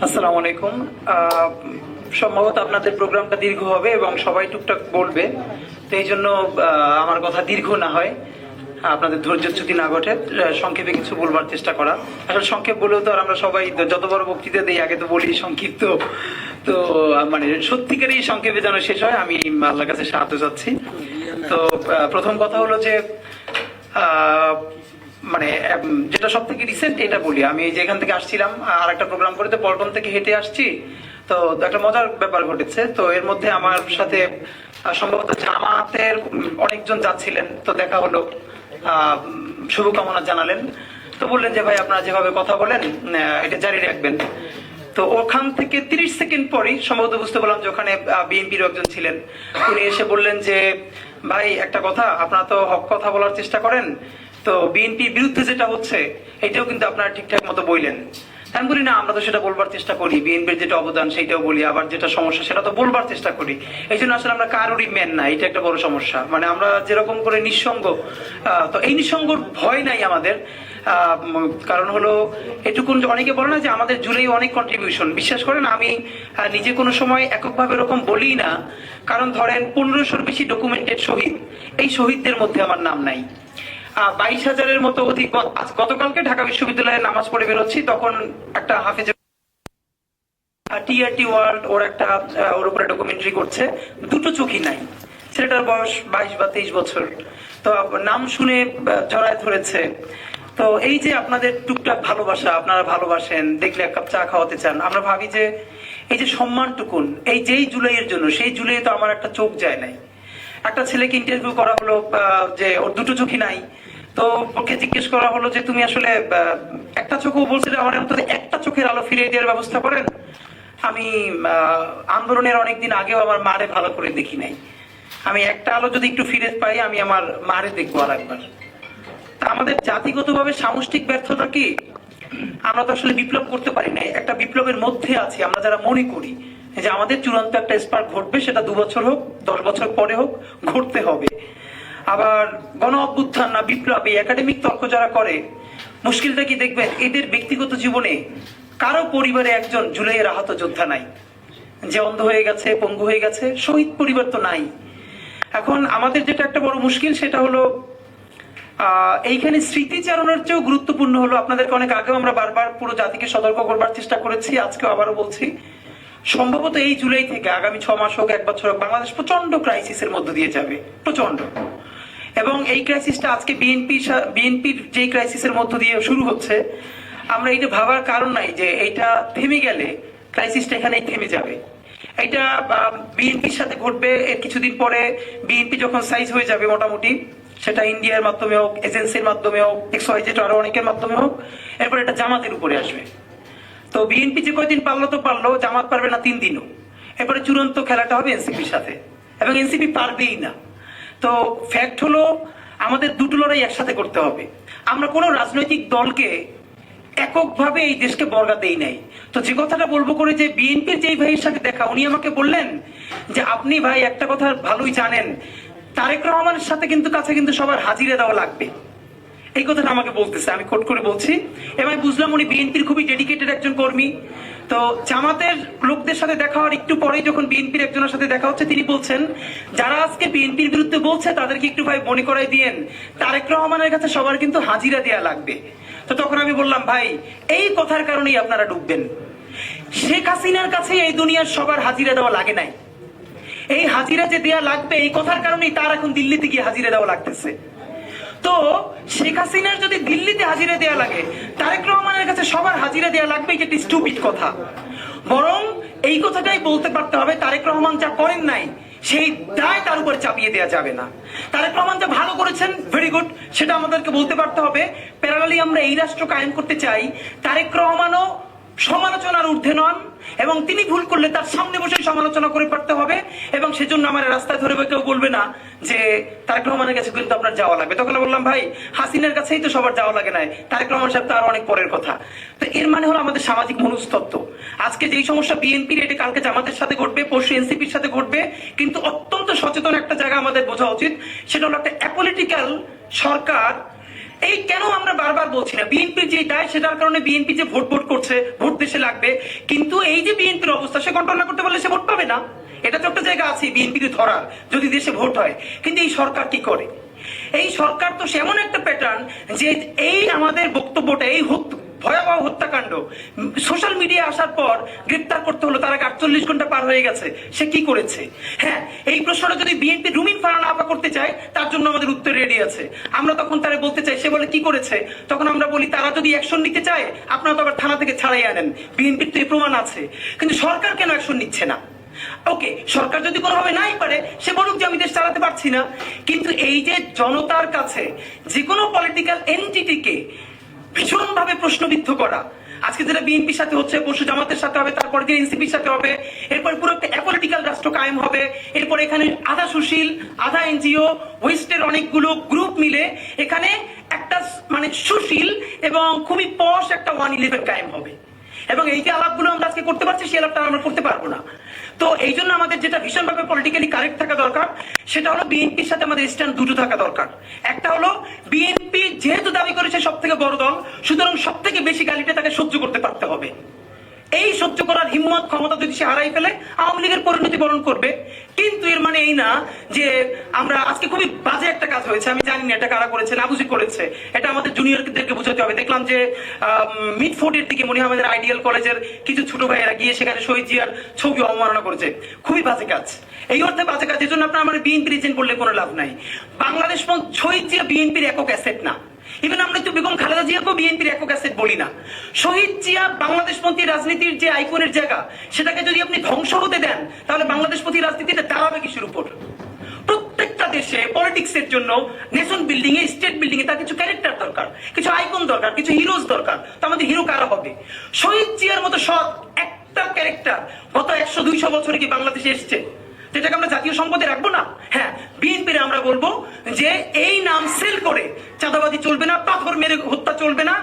আসসালামু আলাইকুম। সম্ভবত আপনাদের প্রোগ্রামটা দীর্ঘ হবে এবং সবাই টুকটাক বলবে, তো এই জন্য আমার কথা দীর্ঘ না হয়, আপনাদের ধৈর্যচ্যুতি না ঘটে, সংক্ষেপে কিছু বলবার চেষ্টা করা। আসলে সংক্ষেপ বলেও তো আর আমরা সবাই যত বড় বক্তৃতা দিই আগে তো বলি সংক্ষিপ্ত, তো মানে সত্যিকারই সংক্ষেপে যেন শেষ হয়, আমি আল্লাহর কাছে সাহায্য চাচ্ছি। তো প্রথম কথা হলো যে মানে যেটা সব থেকে রিসেন্ট এটা বলি, আমি এই যে এখান থেকে আসছিলাম আর একটা প্রোগ্রাম করে, তো পল্টন থেকে হেঁটে আসছি, তো একটা মজার ব্যাপার ঘটেছে। তো এর মধ্যে আমার সাথে সম্ভবত জামাতের অনেকজন যাচ্ছিলেন, তো দেখা হলো, শুভকামনা জানালেন, তো বললেন যে ভাই আপনারা যেভাবে কথা বলেন এটা জারি রাখবেন। তো ওখান থেকে 30 সেকেন্ড পরেই সম্ভবত বুঝতে পারলাম যে ওখানে বিএনপির একজন ছিলেন, উনি এসে বললেন যে ভাই একটা কথা, আপনারা তো হক কথা বলার চেষ্টা করেন, তো বিএনপির বিরুদ্ধে যেটা হচ্ছে এটাও কিন্তু আপনারা ঠিকঠাক মতো বললেন। আমি বলি না, আমরা তো সেটা বলবার চেষ্টা করি, বিএনপির যেটা অবদান সেটাও বলি, আবার যেটা সমস্যা সেটা তো বলবার চেষ্টা করি। এই জন্য আসলে আমরা কারোরই মেন না, এটা একটা বড় সমস্যা। মানে আমরা যেরকম করে নিঃসঙ্গ, তো এই নিঃসঙ্গর ভয় নাই আমাদের। কারণ হলো এটুকুন, অনেকে বলে না যে আমাদের জুলাই অনেক কন্ট্রিবিউশন, বিশ্বাস করেন আমি নিজে কোনো সময় এককভাবে এরকম বলি না, কারণ ধরেন 1500-র বেশি ডকুমেন্টেড শহীদ, এই শহীদদের মধ্যে আমার নাম নাই। 22,000-এর মতো অধিক। গতকালকে ঢাকা বিশ্ববিদ্যালয়ে নামাজ পড়ে বেরোচ্ছি, তখন একটা হাফেজ টিআরটি ওয়ার্ল্ড ওর একটা ওর উপরে ডকুমেন্টারি করছে, দুটো চোখই নাই, ছেলেটার বয়স 22 বা 23 বছর, তো নাম শুনে জড়ায় ধরেছে। তো এই যে আপনাদের টুকটাক ভালোবাসা, আপনারা ভালোবাসেন, দেখলে এক কাপ চা খাওয়াতে চান, আমরা ভাবি যে এই যে সম্মানটুকুন এই যেই জুলাইয়ের জন্য, সেই জুলাই তো আমার একটা চোখ যায় নাই। একটা ছেলেকে ইন্টারভিউ করা হলো যে ওর দুটো চোখই নাই, তো ওকে জিজ্ঞেস করা হলো যে তুমি আসলে একটা চোখও বলছে যে আমার অন্তত একটা চোখের আলো ফিরিয়ে দেওয়ার ব্যবস্থা করেন। আমি আন্দোলনের অনেকদিন আগেও আমার মারে ভালো করে দেখি নাই, আমি একটা আলো যদি একটু ফিরে পাই আমি আমার মারে দেখবো আর একবার। তা আমাদের জাতিগতভাবে সামষ্টিক ব্যর্থতা কি? আমরা তো আসলে বিপ্লব করতে পারি না, একটা বিপ্লবের মধ্যে আছি আমরা যারা মনে করি যে আমাদের চূড়ান্ত একটা স্পার্ক ঘটবে, সেটা 2 বছর হোক 10 বছর পরে হোক, ঘটতে হবে। আবার গণ অভ্যুত্থান না বিপ্লব, এই একাডেমিক তর্ক যারা করে, মুশকিলটা কি দেখবেন এদের ব্যক্তিগত জীবনে কারো পরিবারে একজন জুলাইয়ের আহত যোদ্ধা নাই, যে অন্ধ হয়ে গেছে, পঙ্গু হয়ে গেছে, শহীদ পরিবার তো নাই। এখন আমাদের যেটা একটা বড় মুশকিল সেটা হলো এইখানে স্মৃতিচারণের চেয়েও গুরুত্বপূর্ণ হলো, আপনাদেরকে অনেক আগেও আমরা বারবার পুরো জাতিকে সতর্ক করবার চেষ্টা করেছি, আজকেও আবারও বলছি, সম্ভবত এই জুলাই থেকে আগামী 6 মাস হোক 1 বছর হোক, বাংলাদেশ প্রচন্ড ক্রাইসিসের মধ্য দিয়ে যাবে, প্রচন্ড। এবং এই ক্রাইসিসটা আজকে বিএনপির যে ক্রাইসিসের মধ্য দিয়ে শুরু হচ্ছে, আমরা এইটা ভাবার কারণ নাই যে এইটা থেমে গেলে ক্রাইসিসটা এখানেই থেমে যাবে। এটা বিএনপির সাথে ঘটবে, এর কিছুদিন পরে বিএনপি যখন সাইজ হয়ে যাবে মোটামুটি, সেটা ইন্ডিয়ার মাধ্যমে হোক, এজেন্সির মাধ্যমে হোক, XYZ আরো অনেকের মাধ্যমে হোক, এরপর এটা জামাতের উপরে আসবে। তো বিএনপি যে কয়দিন পারলো তো পারলো, জামাত পারবে না 3 দিনও। এরপরে চূড়ান্ত খেলাটা হবে এনসিপির সাথে, এবং এনসিপি পারবেই না। তো ফ্যাক্ট হলো আমাদের দুটো লড়াই একসাথে করতে হবে। আমরা কোনো রাজনৈতিক দলকে এককভাবে এই দেশকে বর্গা দেই নাই। তো যে কথাটা বলবো করে যে বিএনপির যেই ভাইয়ের সাথে দেখা, উনি আমাকে বললেন যে আপনি ভাই একটা কথা ভালোই জানেন, তারেক রহমানের সাথে কিন্তু কাছে কিন্তু সবার হাজিরা দেওয়া লাগবে, এই কথাটা আমাকে বলতেছে, আমি কোট করে বলছি। এবং আমি বুঝলাম উনি বিএনপির খুবই ডেডিকেটেড একজন কর্মী। তো জামাতের লোকদের সাথে দেখা হওয়ার একটু পরেই যখন বিএনপির একজনের সাথে দেখা হচ্ছে, তিনি বলছেন যারা আজকে বিএনপির বিরুদ্ধে বলছে তাদেরকে একটু ভাই মনে করাই দিয়েন তারেক রহমানের কাছে সবার কিন্তু হাজিরা দেওয়া লাগবে। তো তখন আমি বললাম ভাই এই কথার কারণেই আপনারা ডুববেন, শেখ হাসিনার কাছে এই দুনিয়ার সবার হাজিরা দেওয়া লাগে নাই, এই হাজিরা যে দেওয়া লাগবে এই কথার কারণেই তার এখন দিল্লিতে গিয়ে হাজিরা দেওয়া লাগতেছে। তো শেখ হাসিনার যদি দিল্লিতে হাজিরা দেওয়া লাগে, তারেক রহমানের কাছে সবার হাজিরা দেওয়া লাগবে, এটা একটি স্টুপিড কথা। বরং এই কথাটাই বলতে পারতে হবে তারেক রহমান যা করেন নাই সেই দায় তার উপরে চাপিয়ে দেওয়া যাবে না। তারেক রহমান যা ভালো করেছেন ভেরি গুড, সেটা আমাদেরকে বলতে পারতে হবে। প্যারালালি আমরা এই রাষ্ট্র কায়েম করতে চাই, তারেক রহমানও সমালোচনার ঊর্ধ্বে নন, এবং তিনি ভুল করলে তার সামনে বসে সমালোচনা করে পারতে হবে। এবং সেজন্য আমার রাস্তায় ধরে কেউ বলবে না যে তারেক রহমানের কাছে কিন্তু আপনার যাওয়া লাগবে। তখন বললাম ভাই হাসিনার কাছেই তো সবার যাওয়া লাগে নাই, তারেক রহমান সাহেব তো আরো অনেক পরের কথা। তো এর মানে হলো আমাদের সামাজিক মনস্তত্ত্ব। আজকে যেই সমস্যা বিএনপির, এটা কালকে জামাতের সাথে ঘটবে, পরশু এনসিপির সাথে ঘটবে, কিন্তু অত্যন্ত সচেতন একটা জায়গা আমাদের বোঝা উচিত, সেটা হলো একটা অ্যাপলিটিক্যাল সরকার এই কেন আমরা বারবার বলছি না বিএনপির যে দায় সেটার কারণে বিএনপি যে ভোট করছে, ভোট দেশে লাগবে, কিন্তু এই যে বিএনপির অবস্থা সে কন্ট্রোল না করতে পারলে সে ভোট পাবে না। এটা তো একটা জায়গা আছে বিএনপিকে ধরার, যদি দেশে ভোট হয়। কিন্তু এই সরকার কি করে? এই সরকার তো সেমন একটা প্যাটার্ন যে এই আমাদের বক্তব্যটা, এই ভয়াবহ হত্যাকাণ্ড সোশ্যাল মিডিয়া আসার পর গ্রেপ্তার করতে হলো, তার আগে 48 ঘন্টা পার হয়ে গেছে, সে কি করেছে? হ্যাঁ, এই প্রশ্নটা যদি বিএনপি রুমিন ফারহানা আপা করতে চায়, তার জন্য আমাদের উত্তর রেডি আছে। আমরা তখন তারা বলতে চাই, সে বলে কি করেছে, তখন আমরা বলি তারা যদি অ্যাকশন নিতে চায় আপনারা তো আবার থানা থেকে ছাড়াই আনেন, বিএনপির তো এই প্রমাণ আছে। কিন্তু সরকার কেন অ্যাকশন নিচ্ছে না? ওকে, সরকার যদি কোনোভাবে নাই পারে সে বলুক যে আমি দেশ চালাতে পারছি না। কিন্তু এই যে জনতার কাছে যে কোনো পলিটিক্যাল এন্টিটিকে ভীষণভাবে প্রশ্নবিদ্ধ করা, আজকে যেটা বিএনপির সাথে হচ্ছে, পরশু জামাতের সাথে হবে, তারপরে যে এনসিপির সাথে হবে, এরপর পুরো একটা অ্যাপলিটিক্যাল রাষ্ট্র কায়েম হবে। এরপর এখানে আধা সুশীল, আধা এনজিও, ওয়েস্টের অনেকগুলো গ্রুপ মিলে এখানে একটা মানে সুশীল এবং খুবই পশ একটা 111 কায়েম হবে। এবং এই যে আলাপগুলো আমরা আজকে করতে পারছি, সেই আলাপটা আমরা করতে পারবো না। তো এই জন্য আমাদের যেটা ভীষণভাবে পলিটিক্যালি কারেক্ট থাকা দরকার, সেটা হলো বিএনপির সাথে আমাদের স্ট্যান্ড দুটো থাকা দরকার। একটা হলো বিএনপি যেহেতু দাবি করেছে সব থেকে বড় দল, সুতরাং সব থেকে বেশি গালিটা তাকে সহ্য করতে পারতে হবে। এই সহ্য করার হিম্মত ক্ষমতা যদি সে হারাই ফেলে, আওয়ামী লীগের পরিণতি বরণ করবে। কিন্তু এর মানে এই না যে আমরা আজকে খুবই বাজে একটা কাজ হয়েছে, আমি জানি না এটা কারা করেছে, না বুঝে করেছে, এটা আমাদের জুনিয়রদেরকে বোঝাতে হবে। দেখলাম যে মিডফোর্ডের দিকে মনে হয় আমাদের আইডিয়াল কলেজের কিছু ছোট ভাইয়েরা গিয়ে সেখানে শহীদ জিয়ার ছবি অবমাননা করেছে। খুবই বাজে কাজ, এই অর্থে বাজে কাজ। এর জন্য আপনার আমার বিএনপি রিজেন্ট করলে কোনো লাভ নাই। বাংলাদেশ শহীদ জিয়া বিএনপির একক অ্যাসেট না। ইভেন আমরা তো বেগম খালেদা জিয়াকেও বিএনপির একক অ্যাসেট বলি না। শহীদ জিয়া বাংলাদেশপন্থী রাজনীতির যে আইকনের জায়গা, সেটাকে যদি আপনি ধ্বংস হতে দেন, তাহলে বাংলাদেশপন্থী রাজনীতিতে দাঁড়াবে কিসের উপর? প্রত্যেকটা দেশে পলিটিক্সের জন্য, নেশন বিল্ডিং এ, স্টেট বিল্ডিং এ তার কিছু ক্যারেক্টার দরকার, কিছু আইকন দরকার, কিছু হিরোজ দরকার। তো আমাদের হিরো কারা হবে? শহীদ জিয়ার মতো সৎ একটা ক্যারেক্টার গত 100-200 বছরে কি বাংলাদেশে এসছে? যেটাকে আমরা জাতীয় সম্পদে রাখবো না? হ্যাঁ, বিএনপির আমরা বলবো যে এই নাম সেল করে চাঁদাবাজি চলবে না, পাথর মেরে হত্যা চলবে না।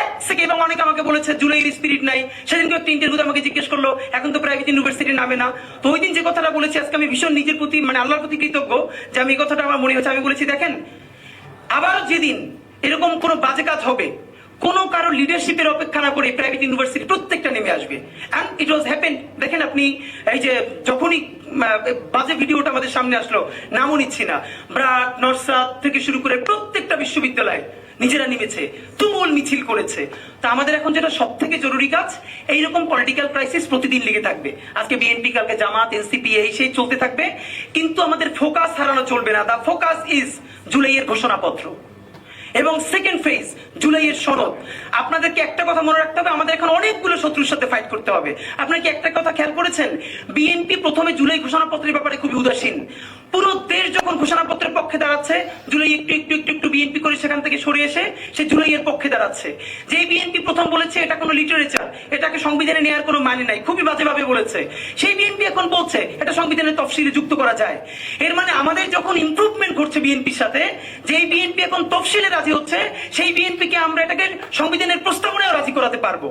এক সেকেন্ড, এবং অনেকে আমাকে বলেছে জুলাইয়ের স্পিরিট নাই। সেদিনকে একটা ইন্টারভিউতে আমাকে জিজ্ঞেস করলো এখন তো প্রাইভেট ইউনিভার্সিটির নামে না। তো ওই দিন যে কথাটা বলেছি, আজকে আমি ভীষণ নিজের প্রতি মানে আল্লাহর প্রতি কৃতজ্ঞ যে আমি এই কথাটা আমার মনে হচ্ছে। আমি বলেছি দেখেন, আবার যেদিন এরকম কোনো বাজে কাজ হবে, কোনো কারো লিডারশিপের অপেক্ষা না করে প্রাইভেট ইউনিভার্সিটি প্রত্যেকটা নেমে আসবে। And it was happen. দেখেন আপনি, এই যে যখনই বাজে ভিডিওটা আমাদের সামনে আসলো, নামও নিচ্ছি না, ব্রাক, নরসাদ থেকে শুরু করে প্রত্যেকটা বিশ্ববিদ্যালয় নিজেরা নেমেছে, তুমুল মিছিল করেছে। তা আমাদের এখন যেটা সব থেকে জরুরি কাজ, এইরকম পলিটিক্যাল ক্রাইসিস প্রতিদিন লেগে থাকবে। আজকে বিএনপি, কালকে জামাত, এনসিপি, এই সেই চলতে থাকবে, কিন্তু আমাদের ফোকাস হারানো চলবে না। দা ফোকাস ইজ জুলাইয়ের ঘোষণাপত্র এবং সেকেন্ড ফেজ জুলাইয়ের সনদ। আপনাদেরকে একটা কথা মনে রাখতে হবে, আমাদের এখন অনেকগুলো শত্রুর সাথে ফাইট করতে হবে। আপনারা কি একটা কথা খেয়াল করেছেন? বিএনপি প্রথমে জুলাই ঘোষণাপত্রের ব্যাপারে খুবই উদাসীন। পুরো দেশ যখন ঘোষণাপত্রের পক্ষে দাঁড়াচ্ছে, জুলাই একটু একটু একটু একটু বিএনপি করে সেখান থেকে সরে এসে সে জুলাইয়ের পক্ষে দাঁড়াচ্ছে। যেই বিএনপি প্রথম বলেছে এটা কোনো লিটারেচার, এটাকে সংবিধানে নেওয়ার কোনো মানে নাই, খুবই বাজেভাবে বলেছে, সেই বিএনপি এখন বলছে এটা সংবিধানের তফসিলে যুক্ত করা যায়। এর মানে আমাদের যখন ইমপ্রুভমেন্ট ঘটছে বিএনপির সাথে, যেই বিএনপি এখন তফসিলে রাজি হচ্ছে, সেই বিএনপিকে আমরা এটাকে সংবিধানের প্রস্তাবনায় রাজি করাতে পারবো।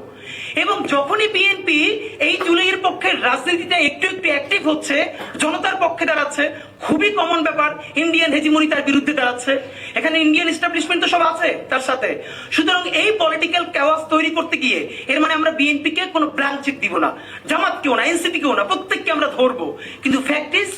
এবং যখনই বিএনপি এই জুলাইয়ের পক্ষে রাজনীতিতে একটু একটু অ্যাক্টিভ হচ্ছে, জনতার পক্ষে দাঁড়াচ্ছে, খুবই কমন ব্যাপার, ইন্ডিয়ান হেজিমনি তার বিরুদ্ধে দাঁড়াচ্ছে, এখানে ইন্ডিয়ান এস্টাবলিশমেন্ট তো সব আছে তার সাথে। সুতরাং এই পলিটিক্যাল ক্যাওয়াস তৈরি করতে গিয়ে এর মানে আমরা বিএনপিকে কোনো ব্ল্যাঙ্ক চেক দিব না, জামাতকেও না, এনসিপিকেও না, প্রত্যেককে আমরা ধরবো। কিন্তু ফ্যাক্ট ইজ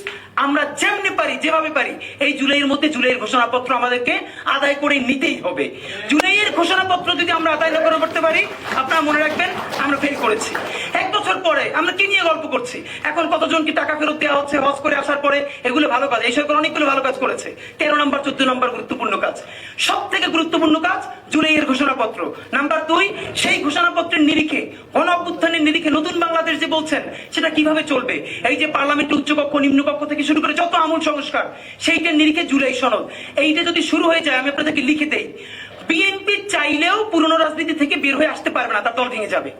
আমরা যেমনি পারি, যেভাবে পারি, এই জুলাইয়ের মধ্যে জুলাইয়ের ঘোষণাপত্র আমাদেরকে আদায় করে নিতেই হবে। জুলাইয়ের ঘোষণাপত্র যদি আমরা আদায় না করতে পারি, আপনারা মনে রাখবেন আমরা ফেল করেছি। 1 বছর পরে আমরা কি নিয়ে গল্প করছি? এখন কতজন কি টাকা ফেরত দেওয়া হচ্ছে হজ করে আসার পরে? এগুলো ভালো কাজ, এই সরকার অনেকগুলো ভালো কাজ করেছে। 13 নম্বর 14 নম্বর গুরুত্বপূর্ণ কাজ, সব থেকে গুরুত্বপূর্ণ কাজ জুলাইয়ের ঘোষণাপত্র। নাম্বার 2, সেই ঘোষণাপত্রের নিরিখে, গণ অভ্যুত্থানের নিরিখে নতুন বাংলাদেশ যে বলছেন সেটা কিভাবে চলবে? এই যে পার্লামেন্টের উচ্চকক্ষ, নিম্নকক্ষ থেকে শুরু করে যত আমূল সংস্কার, সেইটার নিরিখে জুলাই সনদ। এইটা যদি শুরু হয়ে যায়, আমি আপনাদেরকে লিখে দেই, বিএনপি চাইলেও পুরনো রাজনীতি থেকে বের হয়ে আসতে পারবে না, তার দল ভেঙে যাবে,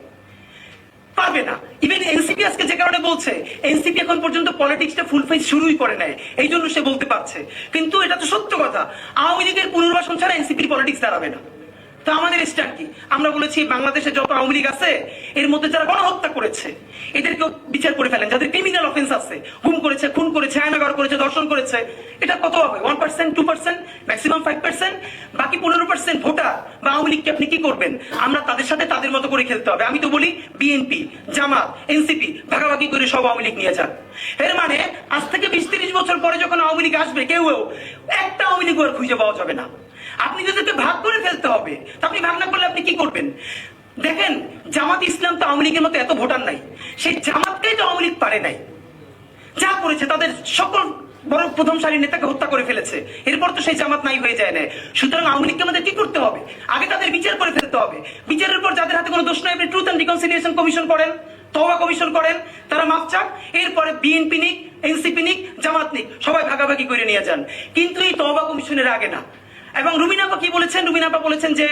পারবে না। ইভেন এনসিপি আজকে যে কারণে বলছে, এনসিপি এখন পর্যন্ত পলিটিক্সটা ফুল ফেজ শুরুই করে নাই, এই জন্য সে বলতে পারছে। কিন্তু এটা তো সত্য কথা, আওয়ামী লীগের পুনর্বাসন ছাড়া এনসিপির পলিটিক্স দাঁড়াবে না। তো আমাদের স্ট্যান্ড কি? আমরা বলেছি বাংলাদেশে যত আওয়ামী লীগ আছে, এর মধ্যে যারা গণহত্যা করেছে এদেরকেও বিচার করে ফেলেন, যাদের ক্রিমিনাল অফেন্স আছে, গুম করেছে, খুন করেছে, আয়নাঘর করেছে, ধর্ষণ করেছে, এটা কত হবে? 1%, 2%, ম্যাক্সিমাম 5%, বাকি 15% 1% ভোটার বা আওয়ামী লীগকে আপনি কি করবেন? আমরা তাদের সাথে তাদের মতো করে খেলতে হবে। আমি তো বলি বিএনপি, জামাত, এনসিপি ভাগাভাগি করে সব আওয়ামী লীগ নিয়ে যান। এর মানে আজ থেকে 20-30 বছর পরে যখন আওয়ামী লীগ আসবে, কেউ একটা আওয়ামী লীগ আর খুঁজে পাওয়া যাবে না। আপনি যাদেরকে ভাগ করে ফেলতে হবে। আপনি ভাগ না করলে আপনি কি করবেন? দেখেন, জামাত ইসলাম তো আওয়ামী লীগের মতো এত ভোটার নাই, সেই জামাতকেই তো আওয়ামী লীগ পারে নাই। যা করেছে তাদের সকল বড় প্রথম সারির নেতাকে হত্যা করে ফেলেছে, এরপর তো সেই জামাত নাই হয়ে যায় না। সুতরাং আওয়ামী লীগকে আমাদের কি করতে হবে? আগে তাদের বিচার করে ফেলতে হবে। বিচারের পর যাদের হাতে কোনো দোষ নাই, আপনি ট্রুথ অ্যান্ড রিকনসিলিয়েশন কমিশন করেন, তওবা কমিশন করেন, তারা মাফ চাক। এরপরে বিএনপি নিক, এনসিপি নিক, জামাত নিক, সবাই ভাগাভাগি করে নিয়ে যান। কিন্তু এই তওবা কমিশনের আগে না। এবং রুমিন আপা কি বলেছেন? রুমিন আপা বলেছেন যে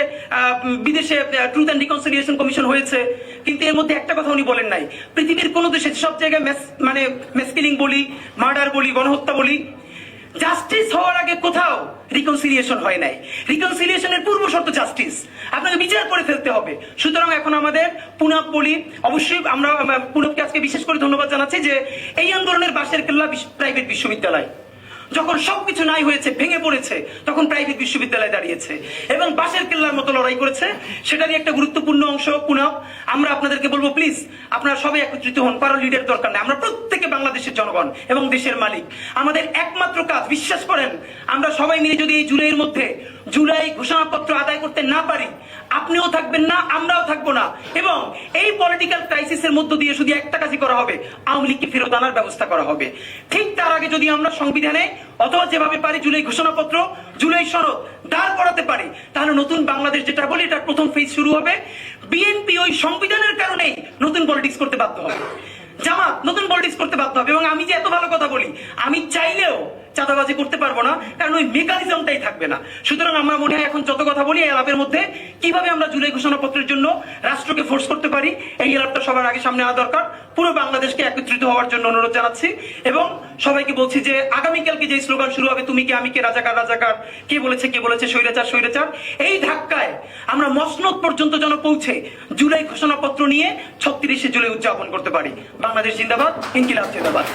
বিদেশে ট্রুথ অ্যান্ড রিকনসিলিয়েশন কমিশন হয়েছে, কিন্তু এর মধ্যে একটা কথা উনি বলেন নাই, পৃথিবীর কোন দেশে সব জায়গায় মেসকিলিং বলি, মার্ডার বলি, গণহত্যা বলি, জাস্টিস হওয়ার আগে কোথাও রিকনসিলিয়েশন হয় নাই। রিকনসিলিয়েশনের পূর্ব শর্ত জাস্টিস, আপনাকে বিচার করে ফেলতে হবে। সুতরাং এখন আমাদের পুনাব বলি, অবশ্যই আমরা পুনাবকে আজকে বিশেষ করে ধন্যবাদ জানাচ্ছি যে এই আন্দোলনের বাঁশের কেল্লা প্রাইভেট বিশ্ববিদ্যালয়, যখন সবকিছু নাই হয়েছে, ভেঙে পড়েছে, তখন প্রাইভেট বিশ্ববিদ্যালয় দাঁড়িয়েছে এবং বাঁশের কেল্লার মতো লড়াই করেছে। সেটারই একটা গুরুত্বপূর্ণ অংশ পুনাব। আমরা আপনাদেরকে বলবো, প্লিজ আপনারা সবাই একত্রিত হন, কারো লিডের দরকার নেই। আমরা প্রত্যেকে বাংলাদেশের জনগণ এবং দেশের মালিক। আমাদের একমাত্র কাজ, বিশ্বাস করেন, আমরা সবাই মিলে যদি এই জুলাইয়ের মধ্যে জুলাই ঘোষণাপত্র আদায় করতে না পারি, আপনিও থাকবেন না, আমরাও থাকবো না। এবং এই পলিটিক্যাল ক্রাইসিসের মধ্য দিয়ে শুধু একটা কাজই করা হবে, আওয়ামী লীগকে ফেরত আনার ব্যবস্থা করা হবে। ঠিক তার আগে যদি আমরা সংবিধানে অথবা যেভাবে পারি জুলাই ঘোষণাপত্র, জুলাই সনদ দাঁড় করাতে পারি, তাহলে নতুন বাংলাদেশ যেটা বলি, এটার প্রথম ফেজ শুরু হবে। বিএনপি ওই সংবিধানের কারণেই নতুন পলিটিক্স করতে বাধ্য হবে, জামাত নতুন পলিটিক্স করতে বাধ্য হবে। এবং আমি যে এত ভালো কথা বলি, আমি চাইলেও চাঁদাবাজি করতে পারবো না, কারণ ওই মেকানিজমটাই থাকবে না। সুতরাং আমরা মনে হয় এখন যত কথা বলি, এই আলাপের মধ্যে কিভাবে আমরা জুলাই ঘোষণাপত্রের জন্য রাষ্ট্রকে ফোর্স করতে পারি, এই আলাপটা সবার আগে সামনে আনা দরকার। পুরো বাংলাদেশকে একত্রিত হওয়ার জন্য অনুরোধ জানাচ্ছি এবং সবাইকে বলছি যে আগামীকালকে যে স্লোগান শুরু হবে, তুমি কে আমি কে, রাজাকার রাজাকার, কে বলেছে স্বৈরাচার স্বৈরাচার, এই ধাক্কায় আমরা মসনদ পর্যন্ত যেন পৌঁছে জুলাই ঘোষণাপত্র নিয়ে 36শে জুলাই উদযাপন করতে পারি। বাংলাদেশ জিন্দাবাদ, ইনকিলাব জিন্দাবাদ।